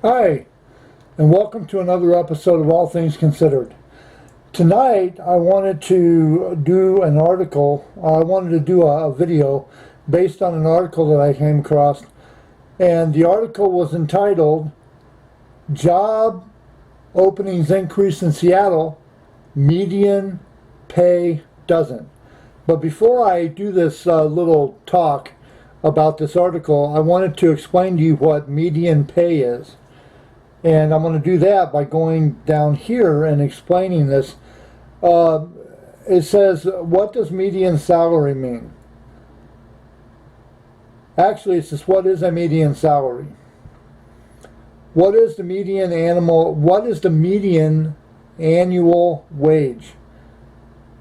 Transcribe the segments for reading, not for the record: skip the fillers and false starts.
Hi, and welcome to another episode of All Things Considered. Tonight, I wanted to do an article, I wanted to do a video based on an article that I came across, and the article was entitled, Job Openings Increase in Seattle, Median Pay Doesn't. But before I do this little talk about this article, I wanted to explain to you what median pay is. And I'm going to do that by going down here and explaining this. It says, what does median salary mean? Actually, it says, what is a median salary? What is the median annual wage?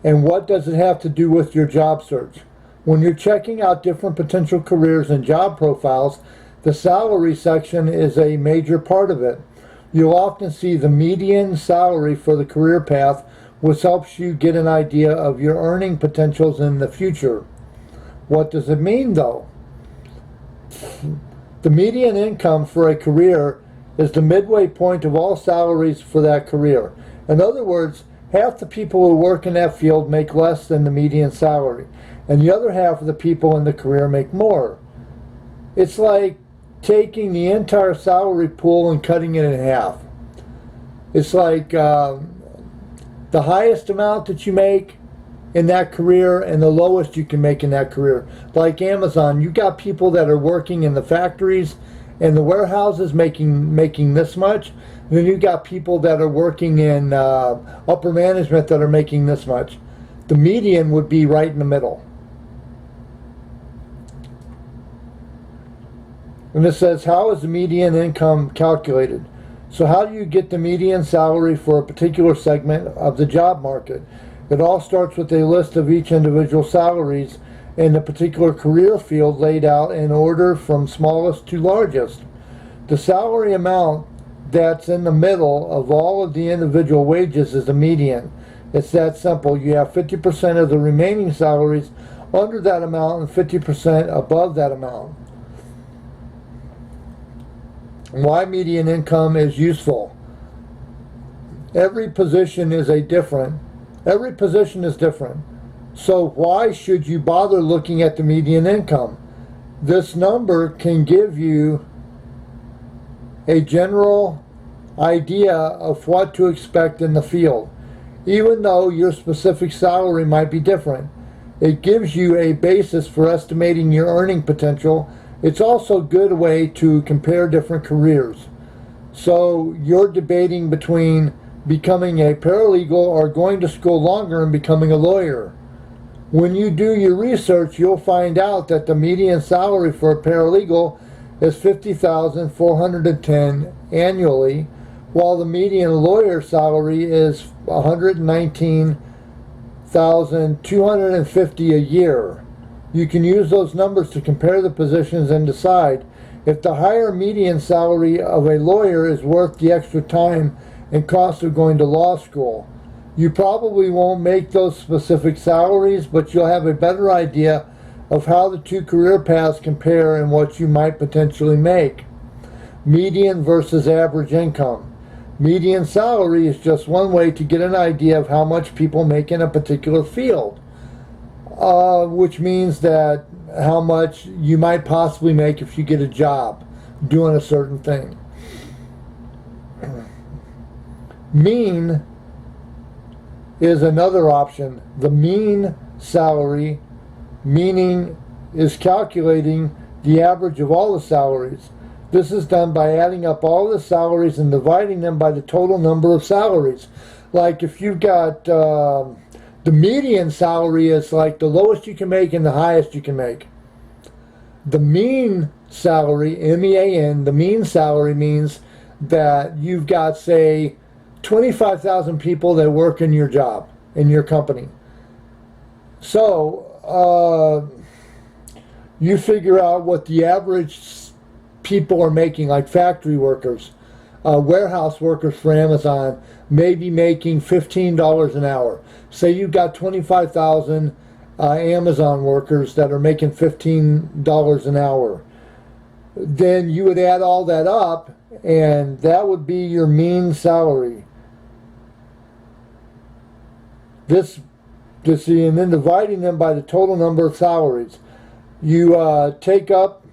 And what does it have to do with your job search? When you're checking out different potential careers and job profiles, the salary section is a major part of it. You'll often see the median salary for the career path, which helps you get an idea of your earning potentials in the future. What does it mean, though? The median income for a career is the midway point of all salaries for that career. In other words, half the people who work in that field make less than the median salary, and the other half of the people in the career make more. It's like taking the entire salary pool and cutting it in half. It's like the highest amount that you make in that career and the lowest you can make in that career. Like Amazon, you got people that are working in the factories and the warehouses making this much. And then you got people that are working in upper management that are making this much. The median would be right in the middle. And it says, how is the median income calculated? So how do you get the median salary for a particular segment of the job market? It all starts with a list of each individual salaries in the particular career field laid out in order from smallest to largest. The salary amount that's in the middle of all of the individual wages is the median. It's that simple. You have 50% of the remaining salaries under that amount and 50% above that amount. Why median income is useful. Every position is different. So why should you bother looking at the median income? This number can give you a general idea of what to expect in the field. Even though your specific salary might be different, it gives you a basis for estimating your earning potential. It's also a good way to compare different careers. So you're debating between becoming a paralegal or going to school longer and becoming a lawyer. When you do your research, you'll find out that the median salary for a paralegal is $50,410 annually, while the median lawyer salary is $119,250 a year. You can use those numbers to compare the positions and decide if the higher median salary of a lawyer is worth the extra time and cost of going to law school. You probably won't make those specific salaries, but you'll have a better idea of how the two career paths compare and what you might potentially make. Median versus average income. Median salary is just one way to get an idea of how much people make in a particular field. Which means that how much you might possibly make if you get a job doing a certain thing. Mean is another option. The mean salary, meaning is calculating the average of all the salaries. This is done by adding up all the salaries and dividing them by the total number of salaries. Like if you've got the median salary is like the lowest you can make and the highest you can make. The mean salary, M-E-A-N, the mean salary means that you've got, say, 25,000 people that work in your job, in your company. So, you figure out what the average people are making, like factory workers, warehouse workers for Amazon, may be making $15 an hour. Say you've got 25,000 Amazon workers that are making $15 an hour. then you would add all that up, and that would be your mean salary. This, and then dividing them by the total number of salaries. You take up,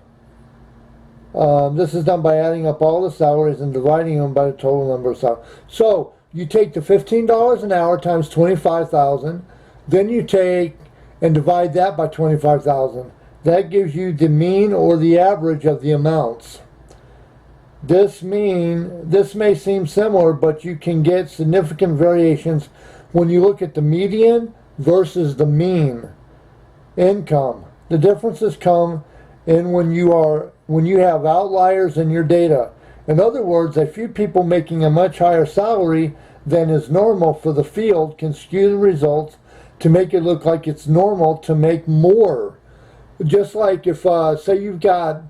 this is done by adding up all the salaries and dividing them by the total number of salaries. So you take the $15 an hour times 25,000, then you take and divide that by 25,000. That gives you the mean or the average of the amounts. This may seem similar, but you can get significant variations when you look at the median versus the mean income. The differences come in when you have outliers in your data. In other words, a few people making a much higher salary than is normal for the field can skew the results to make it look like it's normal to make more. Just like if, say you've got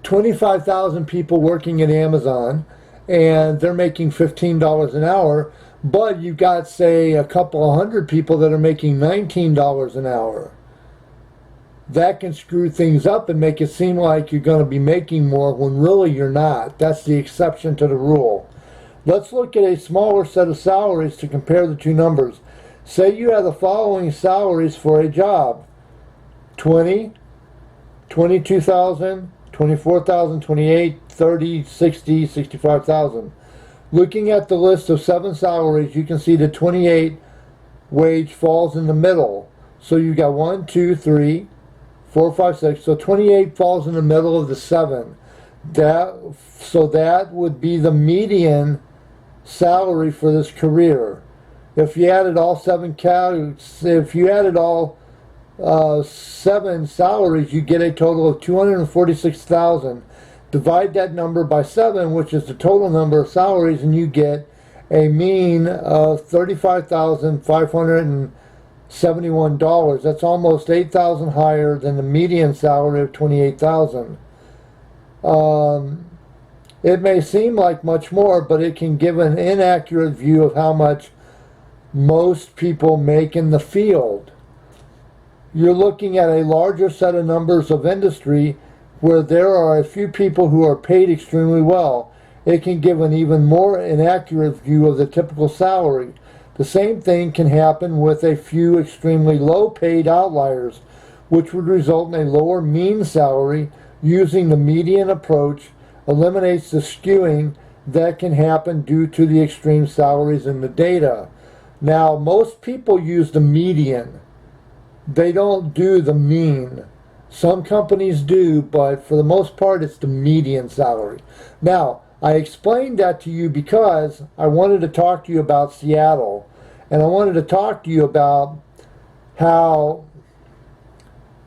25,000 people working at Amazon and they're making $15 an hour, but you've got, say, a couple of hundred people that are making $19 an hour. That can screw things up and make it seem like you're going to be making more when really you're not. That's the exception to the rule. Let's look at a smaller set of salaries to compare the two numbers. Say you have the following salaries for a job: 20, 22,000, 24,000, 28, 30, 60, 65,000. Looking at the list of 7 salaries, you can see the 28 wage falls in the middle. So you got 1, 2, 3, 4, 5, 6. So 28 falls in the middle of the 7. So that would be the median salary for this career. If you added all 7 salaries, you get a total of 246,000. Divide that number by 7, which is the total number of salaries, and you get a mean of $35,571. That's almost $8,000 higher than the median salary of $28,000. It may seem like much more, but it can give an inaccurate view of how much most people make in the field. You're looking at a larger set of numbers of industry where there are a few people who are paid extremely well. It can give an even more inaccurate view of the typical salary. The same thing can happen with a few extremely low paid outliers, which would result in a lower mean salary. Using the median approach eliminates the skewing that can happen due to the extreme salaries in the data. Now, most people use the median. They don't do the mean. Some companies do, but for the most part, it's the median salary. Now, I explained that to you because I wanted to talk to you about Seattle, and I wanted to talk to you about how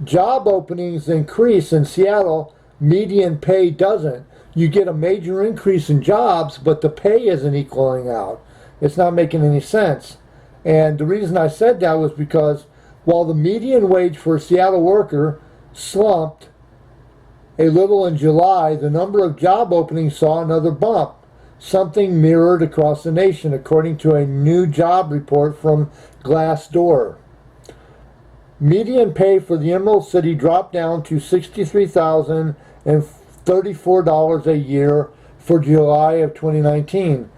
job openings increase in Seattle, median pay doesn't. You get a major increase in jobs, but the pay isn't equaling out. It's not making any sense. And the reason I said that was because while the median wage for a Seattle worker slumped a little in July, the number of job openings saw another bump, something mirrored across the nation, according to a new job report from Glassdoor. Median pay for the Emerald City dropped down to $63,034 a year for July of 2019,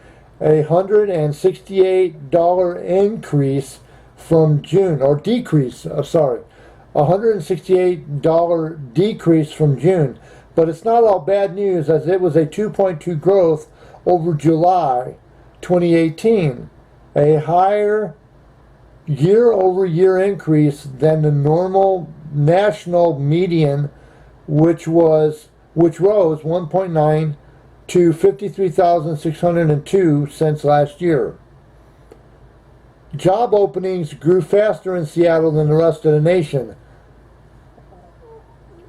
a $168 increase from June, or decrease, $168 decrease from June. But it's not all bad news, as it was a 2.2 growth over July 2018, a higher year-over-year increase than the normal national median, which rose 1.9 to 53,602 since last year. Job openings grew faster in Seattle than the rest of the nation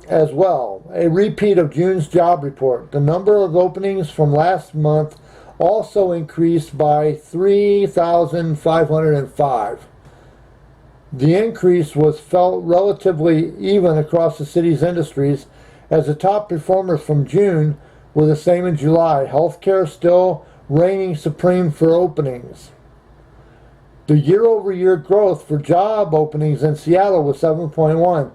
as well. A repeat of June's job report. The number of openings from last month also increased by 3,505. The increase was felt relatively even across the city's industries, as the top performers from June were the same in July. Healthcare still reigning supreme for openings. The year-over-year growth for job openings in Seattle was 7.1.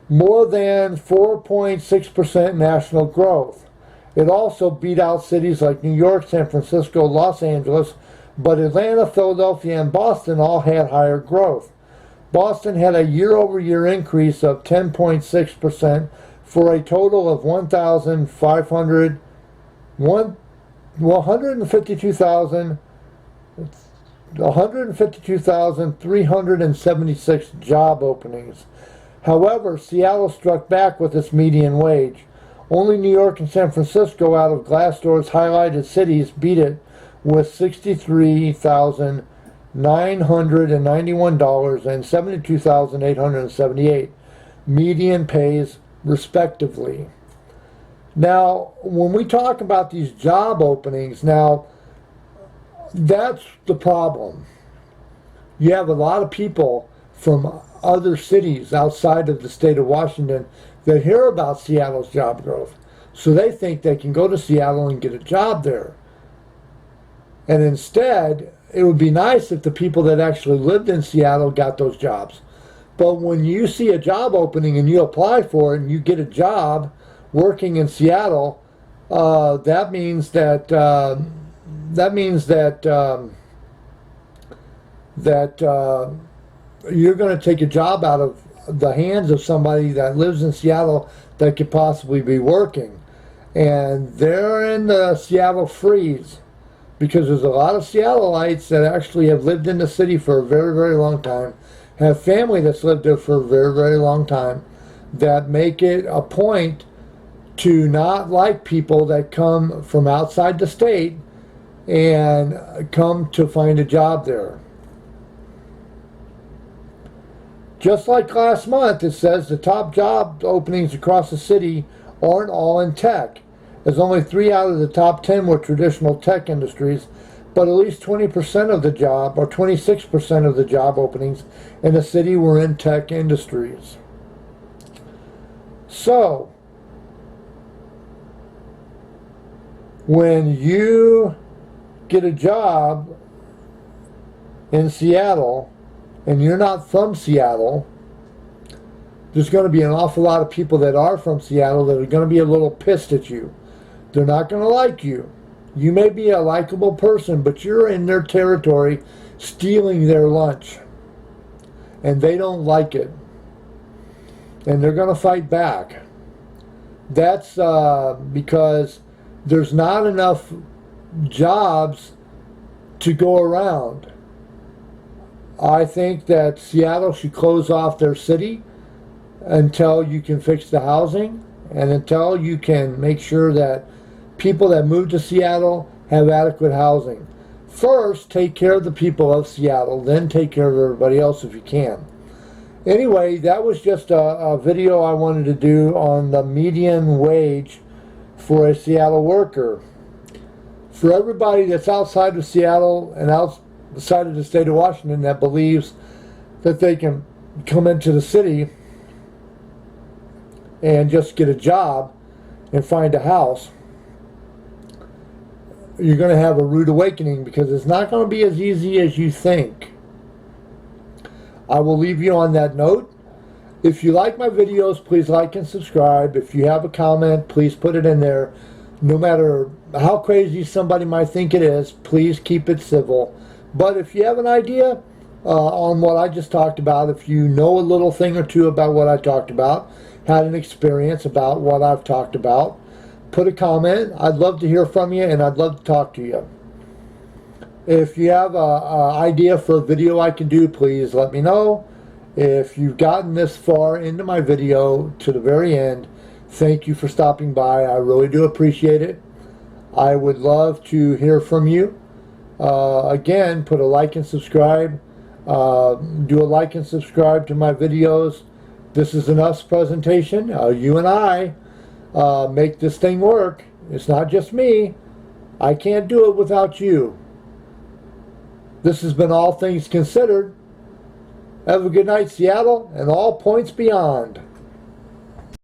more than 4.6% national growth. It also beat out cities like New York, San Francisco, Los Angeles, but Atlanta, Philadelphia, and Boston all had higher growth. Boston had a year-over-year increase of 10.6% for a total of 152,376 job openings. However, Seattle struck back with its median wage. Only New York and San Francisco, out of Glassdoor's highlighted cities, beat it with $63,991 and $72,878 median pays, respectively. Now, when we talk about these job openings, now, that's the problem. You have a lot of people from other cities outside of the state of Washington that hear about Seattle's job growth. So they think they can go to Seattle and get a job there. And instead, it would be nice if the people that actually lived in Seattle got those jobs. But when you see a job opening and you apply for it and you get a job working in Seattle, that means that you're going to take a job out of the hands of somebody that lives in Seattle that could possibly be working. And they're in the Seattle freeze, because there's a lot of Seattleites that actually have lived in the city for a very, very long time, have family that's lived there for a very, very long time, that make it a point to not like people that come from outside the state and come to find a job there. Just like last month, it says the top job openings across the city aren't all in tech, as only 3 out of the top 10 were traditional tech industries, but at least 20% of the job, or 26% of the job openings in the city were in tech industries. So, when you get a job in Seattle, and you're not from Seattle, there's going to be an awful lot of people that are from Seattle that are going to be a little pissed at you. They're not going to like you. You may be a likable person, but you're in their territory stealing their lunch. And they don't like it. And they're going to fight back. That's because there's not enough jobs to go around. I think that Seattle should close off their city until you can fix the housing and until you can make sure that people that move to Seattle have adequate housing. First, take care of the people of Seattle, then take care of everybody else if you can. Anyway, that was just a video I wanted to do on the median wage for a Seattle worker. For everybody that's outside of Seattle and outside of the state of Washington that believes that they can come into the city and just get a job and find a house, you're going to have a rude awakening, because it's not going to be as easy as you think. I will leave you on that note. If you like my videos, please like and subscribe. If you have a comment, please put it in there. No matter how crazy somebody might think it is, please keep it civil. But if you have an idea on what I just talked about, if you know a little thing or two about what I talked about, had an experience about what I've talked about, put a comment. I'd love to hear from you, and I'd love to talk to you. If you have an idea for a video I can do, please let me know. If you've gotten this far into my video to the very end, thank you for stopping by. I really do appreciate it. I would love to hear from you. Again, put a like and subscribe. Do a like and subscribe to my videos. This is an us presentation. You and I make this thing work. It's not just me. I can't do it without you. This has been All Things Considered. Have a good night, Seattle, and all points beyond.